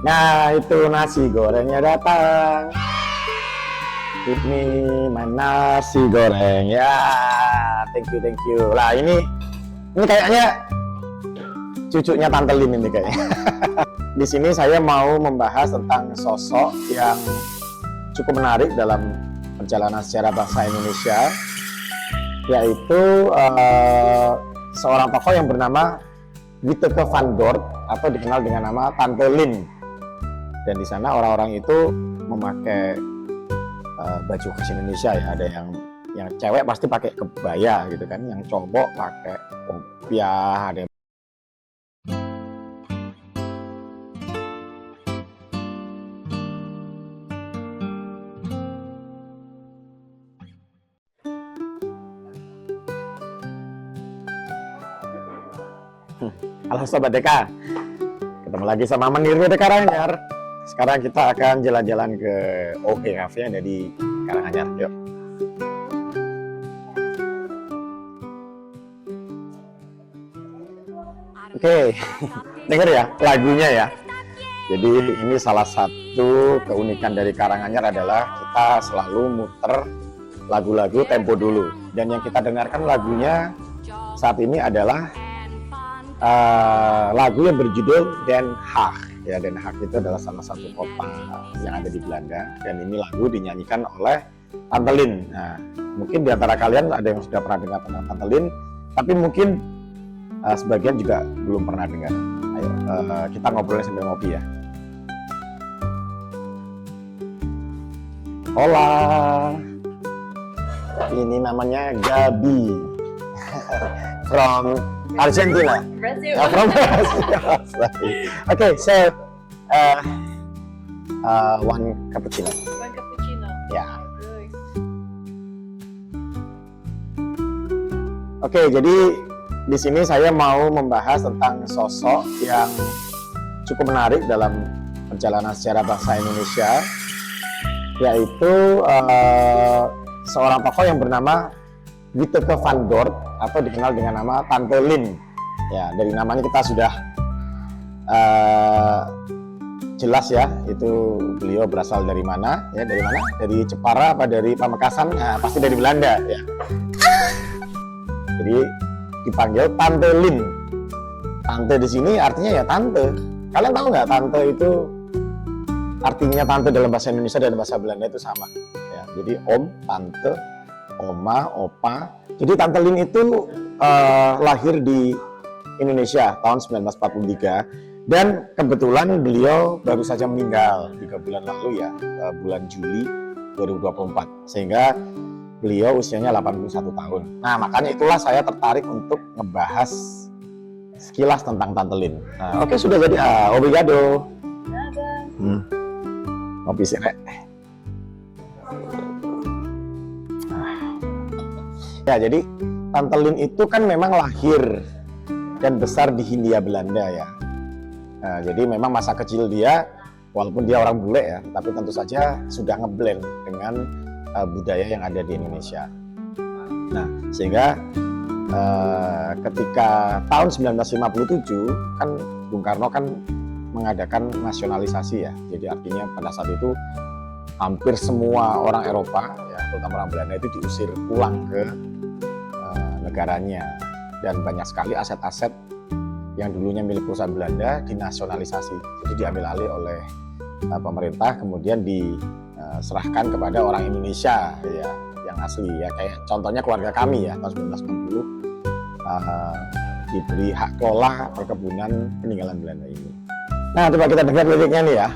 Nah, itu nasi gorengnya datang. Ini mana nasi goreng ya. Thank you, thank you. Lah ini kayaknya cucunya Tante Lin ini kayaknya. Di sini saya mau membahas tentang sosok yang cukup menarik dalam perjalanan sejarah bangsa Indonesia, yaitu seorang tokoh yang bernama Wieteke van Dort atau dikenal dengan nama Tante Lin. Dan di sana orang-orang itu memakai baju khas Indonesia ya. Ada yang cewek pasti pakai kebaya gitu kan, yang cowok pakai kopiah, ada Halo Sobat Deka, ketemu lagi sama Menirwi Deka Karanganyar. Sekarang kita akan jalan-jalan ke OK Cafe yang ada di Karanganyar. Yuk. Oke, denger ya lagunya ya. Jadi ini salah satu keunikan dari Karanganyar adalah kita selalu muter lagu-lagu tempo dulu. Dan yang kita dengarkan lagunya saat ini adalah lagu yang berjudul Den Haag. Ya, Den Haag itu adalah salah satu kota yang ada di Belanda, dan ini lagu dinyanyikan oleh Tante Lin. Nah, mungkin di antara kalian ada yang sudah pernah dengar tentang Tante Lin, tapi mungkin sebagian juga belum pernah dengar. Ayo, kita ngobrolnya sambil ngopi ya. Hola, ini namanya Gabi from Argentina. Brazil. From Brazil. Okay, so one cappuccino. One cappuccino. Ya. Good. Oke, jadi di sini saya mau membahas tentang sosok yang cukup menarik dalam perjalanan sejarah bangsa Indonesia, yaitu seorang tokoh yang bernama Wieteke van Dort atau dikenal dengan nama Tante Lin. Ya, dari namanya kita sudah jelas ya, itu beliau berasal dari mana? Ya, dari mana? Dari Jepara apa dari Pamekasan? Nah, pasti dari Belanda ya. Jadi dipanggil Tante Lin. Tante di sini artinya ya tante. Kalian tahu nggak tante itu artinya tante dalam bahasa Indonesia dan bahasa Belanda itu sama. Ya, jadi om, tante, oma, opa. Jadi Tante Lin itu lahir di Indonesia tahun 1943, dan kebetulan beliau baru saja meninggal 3 bulan lalu ya, bulan Juli 2024, sehingga beliau usianya 81 tahun. Nah, makanya itulah saya tertarik untuk ngebahas sekilas tentang Tante Lin. Nah, oke, sudah jadi. Obrigado. Nada. Ngopi sih, Rek. Ya, jadi Tante Lin itu kan memang lahir dan besar di Hindia Belanda ya. Nah, jadi memang masa kecil dia, walaupun dia orang bule ya, tapi tentu saja sudah ngeblend dengan budaya yang ada di Indonesia. Nah, sehingga ketika tahun 1957 kan Bung Karno kan mengadakan nasionalisasi ya. Jadi artinya pada saat itu hampir semua orang Eropa ya, terutama orang Belanda itu diusir pulang ke negaranya, dan banyak sekali aset-aset yang dulunya milik perusahaan Belanda dinasionalisasi, jadi diambil alih oleh pemerintah, kemudian diserahkan kepada orang Indonesia ya, yang asli ya, kayak contohnya keluarga kami ya, tahun 1960 diberi hak kelola perkebunan peninggalan Belanda ini. Nah, coba kita dengar liriknya nih ya.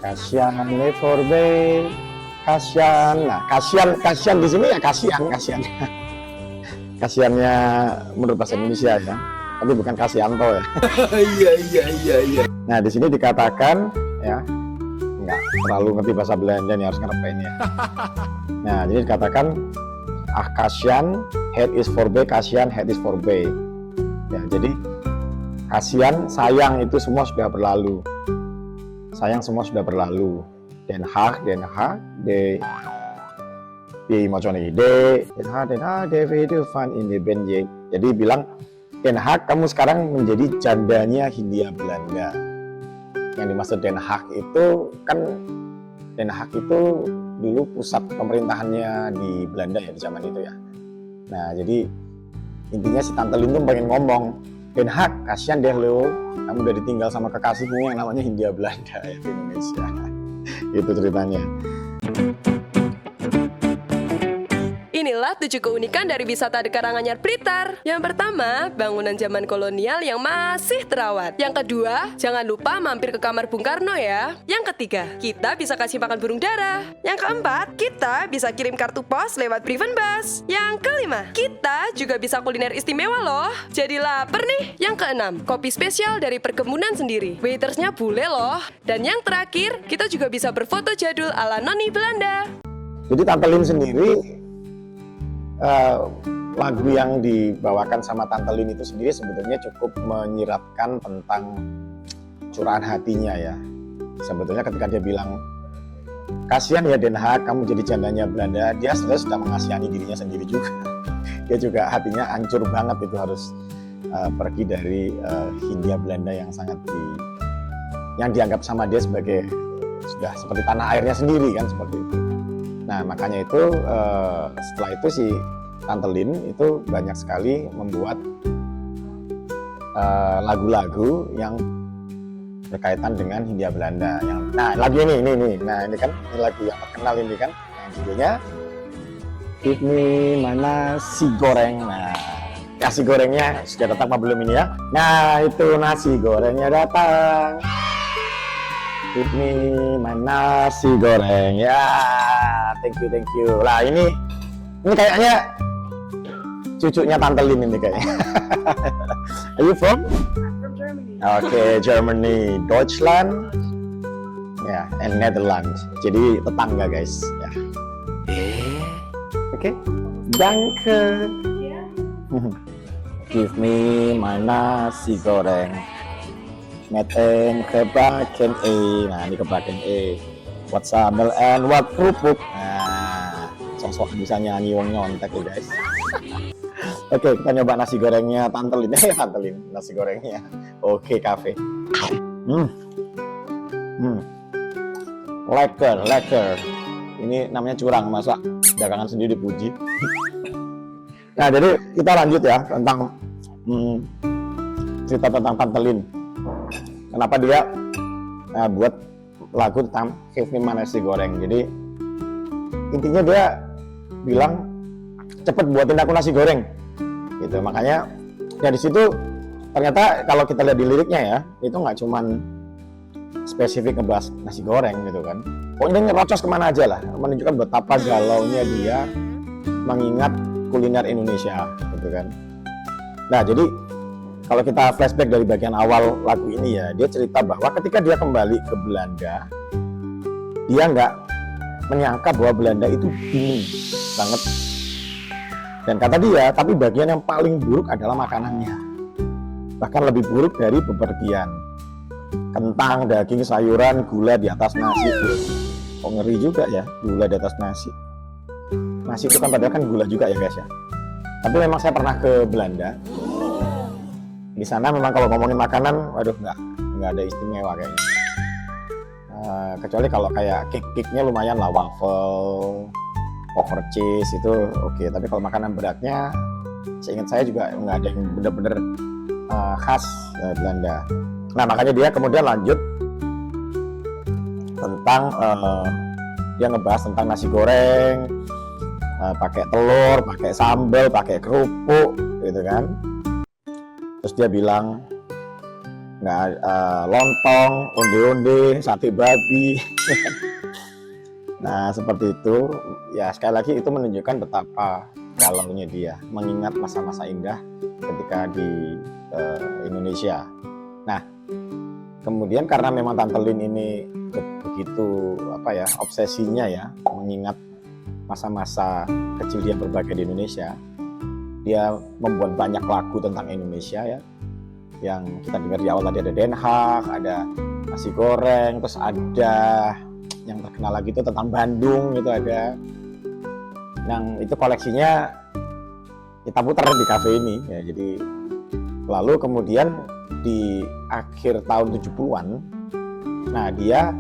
Kasian voorbij, kasian. Nah, kasian di sini ya kasian. Kasiannya menurut bahasa Indonesia ya, tapi bukan Kasianto ya. Iya. Nah, di sini dikatakan ya, nggak terlalu ngerti bahasa Belanda nih, harus ngerepain ya. Nah, jadi dikatakan kasian, het is voorbij, kasian, het is voorbij. Ya, jadi kasian, sayang itu semua sudah berlalu. Sayang semua sudah berlalu. Den Haag, di Mojone Den Haag, David van in de Benje. Jadi bilang Den Haag, kamu sekarang menjadi jandanya Hindia Belanda. Yang dimaksud Den Haag itu kan, Den Haag itu dulu pusat pemerintahannya di Belanda ya di zaman itu ya. Nah jadi intinya si Tante Lin tuh pengen ngomong, Den Haag, kasihan deh lo, kamu udah ditinggal sama kekasihmu yang namanya Hindia Belanda ya di Indonesia. Itu ceritanya. Inilah 7 keunikan dari wisata di Karanganyar Blitar. Yang pertama, bangunan zaman kolonial yang masih terawat. Yang kedua, jangan lupa mampir ke kamar Bung Karno ya. Yang ketiga, kita bisa kasih makan burung dara. Yang keempat, kita bisa kirim kartu pos lewat Priven Bus. Yang kelima, kita juga bisa kuliner istimewa loh. Jadi lapar nih. Yang keenam, kopi spesial dari perkebunan sendiri. Waitersnya bule loh. Dan yang terakhir, kita juga bisa berfoto jadul ala Noni Belanda. Jadi Tante Lin sendiri, lagu yang dibawakan sama Tante Lin itu sendiri sebetulnya cukup menyiratkan tentang curahan hatinya ya. Sebetulnya ketika dia bilang, kasihan ya Den Haag, kamu jadi jandanya Belanda, dia sebenarnya sudah mengasihani dirinya sendiri juga. Dia juga hatinya hancur banget itu harus pergi dari Hindia Belanda yang sangat yang dianggap sama dia sebagai sudah seperti tanah airnya sendiri kan, seperti itu. Nah makanya itu setelah itu si Tante Lin itu banyak sekali membuat lagu-lagu yang berkaitan dengan Hindia Belanda. Nah lagu ini, nah ini kan ini lagu yang terkenal ini kan, yang judulnya Give Me My Nasi Goreng. Nah nasi gorengnya sudah datang apa belum ini ya? Nah itu nasi gorengnya datang. Give me my nasi goreng ya, thank you. Lah ini kayaknya cucunya Tante Lin ini kayaknya. Are you from? From Germany. Oke, Germany, Deutschland, ya, and Netherlands. Jadi tetangga guys. Ya. Oke, danke. Yeah. Give me my nasi goreng. Meten kebagian E. Nah ini kebagian E. What sambal and what kerupuk. Nah sosok bisa nyanyi wong nyontek ya guys. Oke kita nyoba nasi gorengnya Tante Lin. Tante Lin nasi gorengnya Oke Cafe. Lekker. Ini namanya curang, masa dagangan sendiri dipuji. Nah jadi kita lanjut ya tentang cerita tentang Tante Lin. Kenapa dia buat lagu tentang Give Me My Nasi Goreng. Jadi intinya dia bilang cepet buatin aku nasi goreng gitu. Makanya dari situ ternyata kalau kita lihat di liriknya ya, itu nggak cuman spesifik ngebahas nasi goreng gitu kan. Pokoknya nyerocos kemana aja lah, menunjukkan betapa galaunya dia mengingat kuliner Indonesia gitu kan. Nah jadi kalau kita flashback dari bagian awal lagu ini ya, dia cerita bahwa ketika dia kembali ke Belanda, dia nggak menyangka bahwa Belanda itu dingin banget. Dan kata dia, tapi bagian yang paling buruk adalah makanannya. Bahkan lebih buruk dari bepergian. Kentang, daging, sayuran, gula di atas nasi. Kok ngeri juga ya, gula di atas nasi. Nasi itu kan padahal kan gula juga ya guys ya. Tapi memang saya pernah ke Belanda. Di sana memang kalau ngomongin makanan, waduh nggak ada istimewa kayaknya. Kecuali kalau kayak cake-nya lumayan lah, waffle, over cheese itu oke. Tapi kalau makanan beratnya, seingat saya juga nggak ada yang bener-bener khas Belanda. Nah makanya dia kemudian lanjut tentang dia ngebahas tentang nasi goreng, pakai telur, pakai sambal, pakai kerupuk, gitu kan. Terus dia bilang nggak lontong, onde-onde, sate babi. Nah seperti itu ya, sekali lagi itu menunjukkan betapa galaunya dia mengingat masa-masa indah ketika di Indonesia. Nah kemudian karena memang Tante Lin ini begitu obsesinya ya mengingat masa-masa kecil dia berbahagia di Indonesia, dia membuat banyak lagu tentang Indonesia ya, yang kita dengar di awal tadi ada Den Haag, ada nasi goreng, terus ada yang terkenal lagi itu tentang Bandung gitu ada. Yang itu koleksinya kita putar di kafe ini ya. Jadi lalu kemudian di akhir tahun 70-an Nah, dia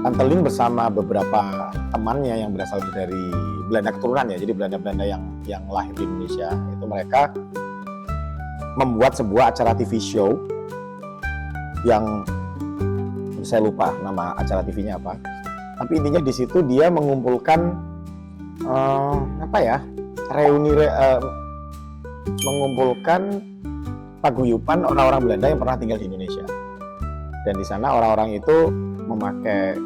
Tante Lin bersama beberapa temannya yang berasal dari Belanda keturunan ya, jadi Belanda-Belanda yang lahir di Indonesia, itu mereka membuat sebuah acara TV show yang saya lupa nama acara TV-nya apa. Tapi intinya di situ dia mengumpulkan mengumpulkan paguyuban orang-orang Belanda yang pernah tinggal di Indonesia. Dan di sana orang-orang itu memakai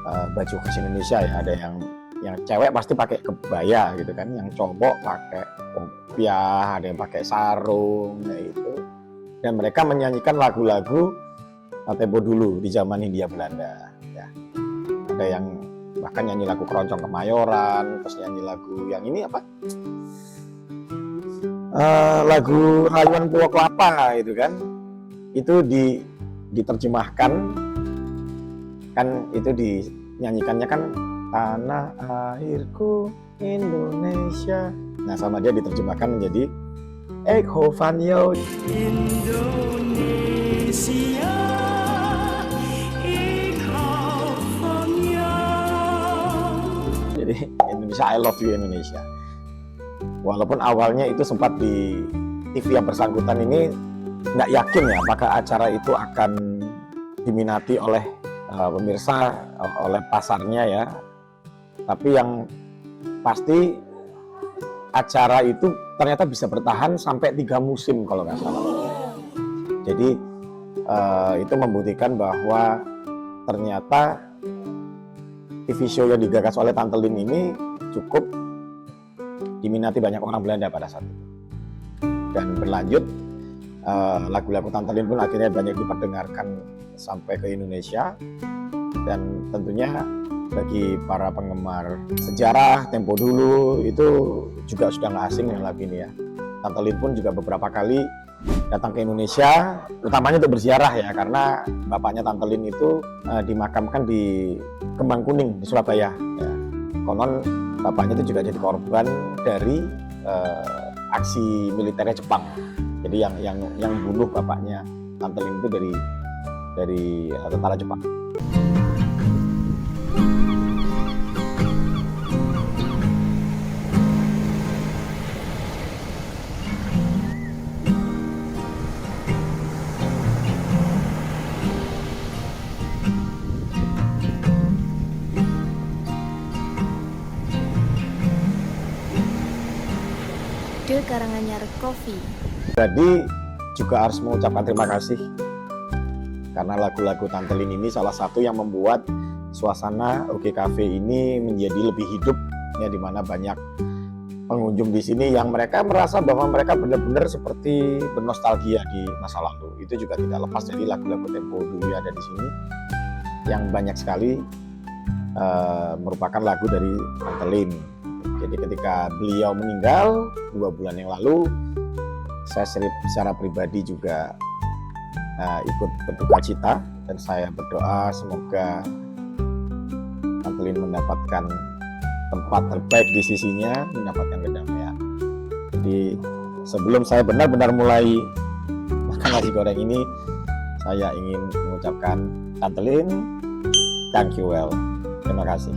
baju khas Indonesia ya. Ada yang cewek pasti pakai kebaya gitu kan, yang cowok pakai kopiah, ada yang pakai sarung kayak gitu. Dan mereka menyanyikan lagu-lagu tempo dulu di zaman Hindia Belanda ya. Ada yang bahkan nyanyi lagu Keroncong Kemayoran, terus nyanyi lagu yang ini apa? Lagu Rayuan Pulau Kelapa itu kan. Itu diterjemahkan kan, itu dinyanyikannya kan tanah airku Indonesia. Nah, sama dia diterjemahkan menjadi Ek hou van jou Indonesia, ik hou van jou. Jadi Indonesia, I love you Indonesia. Walaupun awalnya itu sempat di TV yang bersangkutan ini nggak yakin ya apakah acara itu akan diminati oleh pemirsa, oleh pasarnya ya. Tapi yang pasti acara itu ternyata bisa bertahan sampai 3 musim kalau nggak salah. Jadi itu membuktikan bahwa ternyata TV show yang digagas oleh Tante Lin ini cukup diminati banyak orang Belanda pada saat itu. Dan berlanjut, lagu-lagu Tante Lin pun akhirnya banyak diperdengarkan sampai ke Indonesia. Dan tentunya bagi para penggemar sejarah tempo dulu itu juga sudah nggak asing dengan lagu ini ya. Tante Lin pun juga beberapa kali datang ke Indonesia, utamanya untuk berziarah ya, karena bapaknya Tante Lin itu dimakamkan di Kembang Kuning di Surabaya ya. Konon bapaknya itu juga jadi korban dari aksi militernya Jepang. Jadi yang bunuh bapaknya Tante Lin itu dari tentara Jepang. The Karanganyar Coffee. Jadi juga harus mengucapkan terima kasih karena lagu-lagu Tante Lin ini salah satu yang membuat suasana OK Cafe ini menjadi lebih hidup ya, di mana banyak pengunjung di sini yang mereka merasa bahwa mereka benar-benar seperti bernostalgia di masa lalu. Itu juga tidak lepas dari lagu-lagu tempo dulu yang ada di sini yang banyak sekali merupakan lagu dari Tante Lin. Jadi ketika beliau meninggal 2 bulan yang lalu, saya secara pribadi juga ikut berduka cita, dan saya berdoa semoga Tante Lin mendapatkan tempat terbaik di sisinya, mendapatkan kedamaian. Jadi sebelum saya benar-benar mulai makan nasi goreng ini, saya ingin mengucapkan Tante Lin, thank you well. Terima kasih.